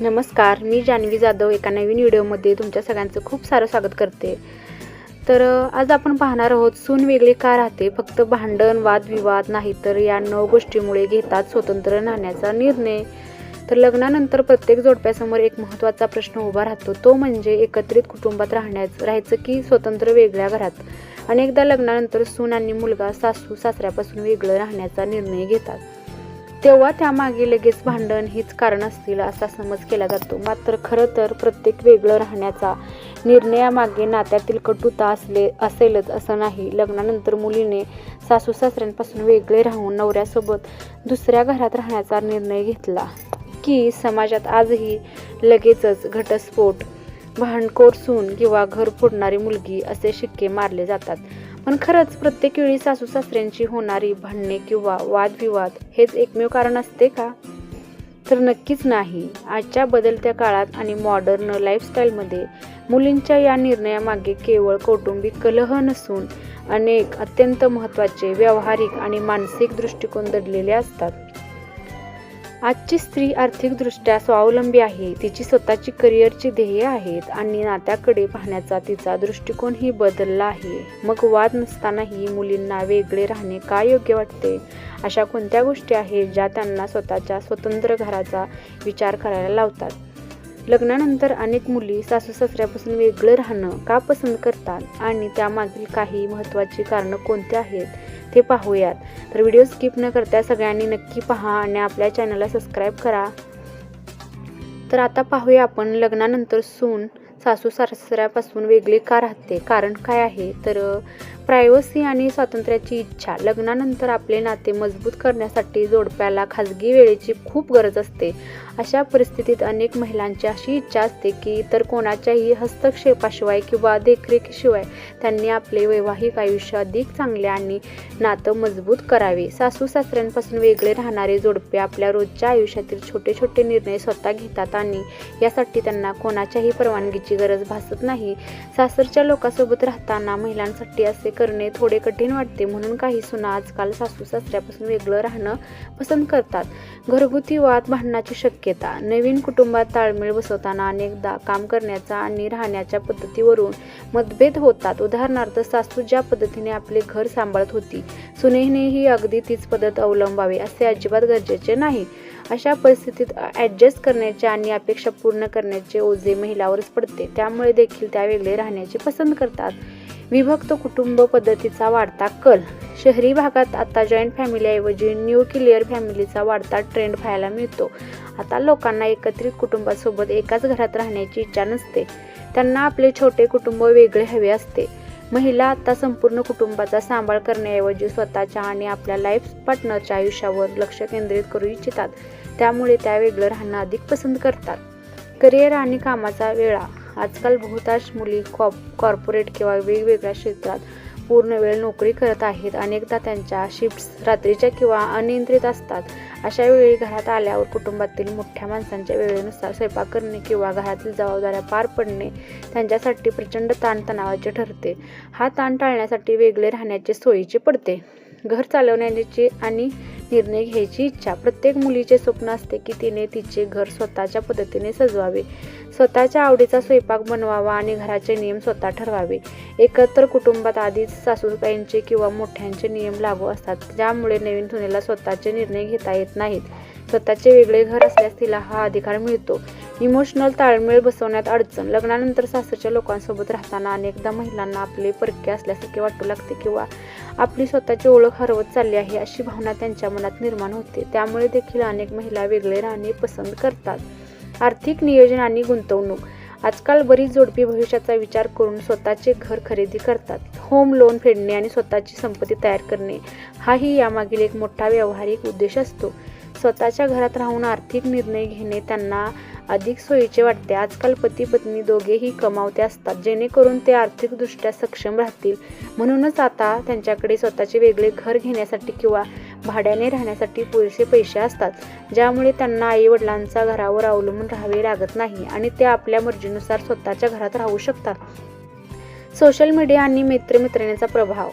नमस्कार, मी जान्हवी जाधव एका नवीन व्हिडिओमध्ये तुमच्या सगळ्यांचं खूप सारं स्वागत करते. आज आपण पाहणार आहोत सून वेगळी का राहते. फक्त भांडण, वादविवाद नाही तर या 9 गोष्टीमुळे घेतात स्वतंत्र राहण्याचा निर्णय. लग्नानंतर प्रत्येक जोडप्यासमोर एक महत्त्वाचा प्रश्न उभा राहतो, तो म्हणजे एकत्रित कुटुंबात राहायचं की स्वतंत्र वेगळ्या घरात. अनेकदा लग्नानंतर सून आणि मुलगा सासू सासऱ्यापासून वेगळं राहण्याचा निर्णय घेतात, तेव्हा त्यामागे लगेच भांडण हीच कारण असतील असा समज केला जातो. मात्र खरं तर प्रत्येक वेगळं राहण्याचा निर्णयामागे नात्यातील कटुता असेलच असं नाही. लग्नानंतर मुलीने सासू सासऱ्यांपासून वेगळे राहून नवऱ्यासोबत दुसऱ्या घरात राहण्याचा निर्णय घेतला की समाजात आजही लगेचच घटस्फोट, भांडखोर सून किंवा घर फोडणारी मुलगी असे शिक्के मारले जातात. पण खरंच प्रत्येक वेळी सासू सासऱ्यांची होणारी भांडणे किंवा वादविवाद हेच एकमेव कारण असते का? तर नक्कीच नाही. आजच्या बदलत्या काळात आणि मॉडर्न लाईफस्टाईलमध्ये मुलींच्या या निर्णयामागे केवळ कौटुंबिक कलह नसून अनेक अत्यंत महत्त्वाचे व्यावहारिक आणि मानसिक दृष्टिकोन दडलेले असतात. आजची स्त्री आर्थिकदृष्ट्या स्वावलंबी आहे, तिची स्वतःची करिअरची ध्येय आहेत आणि नात्याकडे पाहण्याचा तिचा दृष्टिकोनही बदलला आहे. मग वाद नसतानाही मुलींना वेगळे राहणे का योग्य वाटते? अशा कोणत्या गोष्टी आहेत ज्या त्यांना स्वतःच्या स्वतंत्र घराचा विचार करायला लावतात? लग्नानंतर अनेक मुली सासू सासऱ्यापासून वेगळं राहणं का पसंत करतात आणि त्यामागील काही महत्त्वाची कारणं कोणती आहेत ते पाहूयात. व्हिडिओ स्किप न करता सगळ्यांनी नक्की पहा आणि आपल्या चॅनलला सबस्क्राईब करा. आता पाहूया आपण लग्नानंतर सून सासू सासऱ्यापासून वेगळी का राहते. कारण काय आहे? प्रायव्हसी आणि स्वातंत्र्याची इच्छा. लग्नानंतर आपले नाते मजबूत करण्यासाठी जोडप्याला खाजगी वेळेची खूप गरज असते. अशा परिस्थितीत अनेक महिलांची अशी इच्छा असते की इतर कोणाच्याही हस्तक्षेपाशिवाय किंवा देखरेखीशिवाय त्यांनी आपले वैवाहिक आयुष्य अधिक चांगले आणि नातं मजबूत करावे. सासू सासऱ्यांपासून वेगळे राहणारे जोडपे आपल्या रोजच्या आयुष्यातील छोटे छोटे निर्णय स्वतः घेतात आणि यासाठी त्यांना कोणाच्याही परवानगीची गरज भासत नाही. सासरच्या लोकांसोबत राहताना महिलांसाठी असे करणे थोडे कठीण वाटते, म्हणून काही सुना आजकाल सासू सासऱ्यापासून वेगळं राहणं पसंत करतात. घरगुती वाद, भांडणाची शक्यता. नवीन कुटुंबात ताळमेळ बसवताना अनेकदा काम करण्याचा आणि राहण्याच्या पद्धतीवरून मतभेद होतात. उदाहरणार्थ, सासू ज्या पद्धतीने आपले घर सांभाळत होती, सुनेनेही अगदी तीच पद्धत अवलंबावी असे अजिबात गरजेचे नाही. अशा परिस्थितीत ॲडजस्ट करण्याचे आणि अपेक्षा पूर्ण करण्याचे ओझे महिलावरच पडते. त्यामुळे देखील त्या वेगळे राहण्याची पसंत करतात. विभक्त कुटुंब पद्धतीचा वाढता कल. शहरी भागात आता जॉईंट फॅमिलीऐवजी न्यूक्लिअर फॅमिलीचा वाढता ट्रेंड पाहायला मिळतो. आता लोकांना एकत्रित कुटुंबासोबत एकाच घरात राहण्याची इच्छा नसते, त्यांना आपले छोटे कुटुंब वेगळे हवे असते. महिला आता संपूर्ण कुटुंबाचा सांभाळ करण्याऐवजी स्वतःच्या आणि आपल्या लाईफ पार्टनरच्या आयुष्यावर लक्ष केंद्रित करू इच्छितात. त्यामुळे त्या वेगळं राहणं अधिक पसंत करतात. करिअर आणि कामाचा वेळा. आजकाल बहुतांश मुली कॉर्पोरेट किंवा वेगवेगळ्या क्षेत्रात पूर्ण वेळ नोकरी करत आहेत. अनेकदा त्यांच्या शिफ्ट्स रात्रीच्या किंवा अनियंत्रित असतात. अशा वेळी घरात आल्यावर कुटुंबातील मोठ्या माणसांच्या वेळेनुसार स्वयंपाक करणे किंवा घरातील जबाबदाऱ्या पार पडणे त्यांच्यासाठी प्रचंड ताणतणावाचे ठरते. हा ताण टाळण्यासाठी वेगळे राहण्याचे सोयीचे पडते. घर चालवण्याची आणि निर्णय घ्यायची इच्छा. प्रत्येक मुलीचे स्वप्न असते की तिने तिचे घर स्वतःच्या पद्धतीने सजवावे, स्वतःच्या आवडीचा स्वयंपाक बनवावा आणि घराचे नियम स्वतः ठरवावे. एकत्र कुटुंबात आधीच सासूबाईंचे किंवा मोठ्यांचे नियम लागू असतात, ज्यामुळे नवीन सुनेला स्वतःचे निर्णय घेता येत नाहीत. स्वतःचे वेगळे घर असल्यास तिला हा अधिकार मिळतो. इमोशनल ताळमेळ बसवण्यात अडचण. लग्नानंतर सासरच्या लोकांसोबत राहताना अनेकदा महिलांना आपले परके असल्यासारखे वाटू लागते किंवा आपली स्वतःची ओळख हरवत चालली आहे अशी भावना त्यांच्या मनात निर्माण होते. त्यामुळे देखील अनेक महिला वेगळे राहणे पसंत करतात. आर्थिक नियोजन आणि गुंतवणूक. आजकाल बरीच जोडपी भविष्याचा विचार करून स्वतःचे घर खरेदी करतात. होम लोन फेडणे आणि स्वतःची संपत्ती तयार करणे हाही यामागील एक मोठा व्यावहारिक उद्देश असतो. स्वतःच्या घरात राहून आर्थिक निर्णय घेणे त्यांना अधिक सोयीचे वाटते. आजकाल पती पत्नी दोघेही कमावते असतात, जेणेकरून ते आर्थिकदृष्ट्या सक्षम राहतील. म्हणूनच आता त्यांच्याकडे स्वतःचे वेगळे घर घेण्यासाठी किंवा भाड्याने राहण्यासाठी पुरेसे पैसे असतात, ज्यामुळे त्यांना आई वडिलांच्या घरावर अवलंबून राहावे लागत नाही आणि ते आपल्या मर्जीनुसार स्वतःच्या घरात राहू शकतात. सोशल मीडिया आणि मित्रमैत्रिणींचा प्रभाव.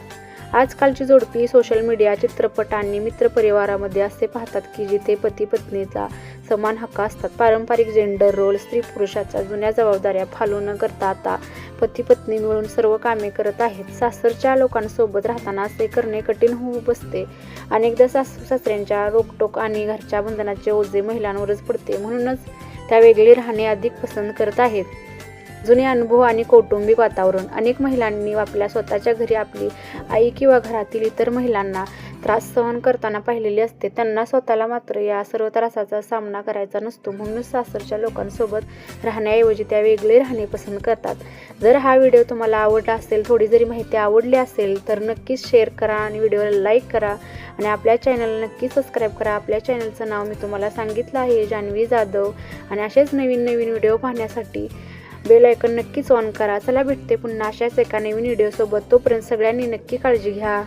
आजकालची जोडपी सोशल मीडिया, चित्रपट आणि मित्रपरिवारामध्ये असे पाहतात की जिथे पती पत्नीचा समान हक्क असतात. पारंपरिक जेंडर रोल, स्त्री पुरुषाच्या जुन्या जबाबदाऱ्या फॉलो न करता आता पती पत्नी मिळून सर्व कामे करत आहेत. सासरच्या लोकांसोबत राहताना असे करणे कठीण होऊ बसते. अनेकदा सासू सासऱ्यांच्या रोकटोक आणि घरच्या बंधनाचे ओझे महिलांवरच पडते. म्हणूनच त्या वेगळे राहणे अधिक पसंत करत आहेत. जुने अनुभव आणि कौटुंबिक वातावरण. अनेक महिलांनी आपल्या स्वतःच्या घरी आपली आई किंवा घरातील इतर महिलांना त्रास सहन करताना पाहिलेले असते. त्यांना स्वतःला मात्र या सर्व त्रासाचा सामना करायचा नसतो. म्हणूनच सासरच्या लोकांसोबत राहण्याऐवजी त्या वेगळे राहणे पसंत करतात. जर हा व्हिडिओ तुम्हाला आवडला असेल, थोडी जरी माहिती आवडली असेल तर नक्कीच शेअर करा आणि व्हिडिओला लाईक करा आणि आपल्या चॅनलला नक्की सबस्क्राईब करा. आपल्या चॅनलचं नाव मी तुम्हाला सांगितलं आहे, जान्हवी जाधव. आणि असेच नवीन व्हिडिओ पाहण्यासाठी बेल आयकॉन नक्कीच ऑन करा. चला भेटते पुन्हा अशाच एका नवीन व्हिडिओसोबत. तोपर्यंत सगळ्यांनी नक्की काळजी घ्या.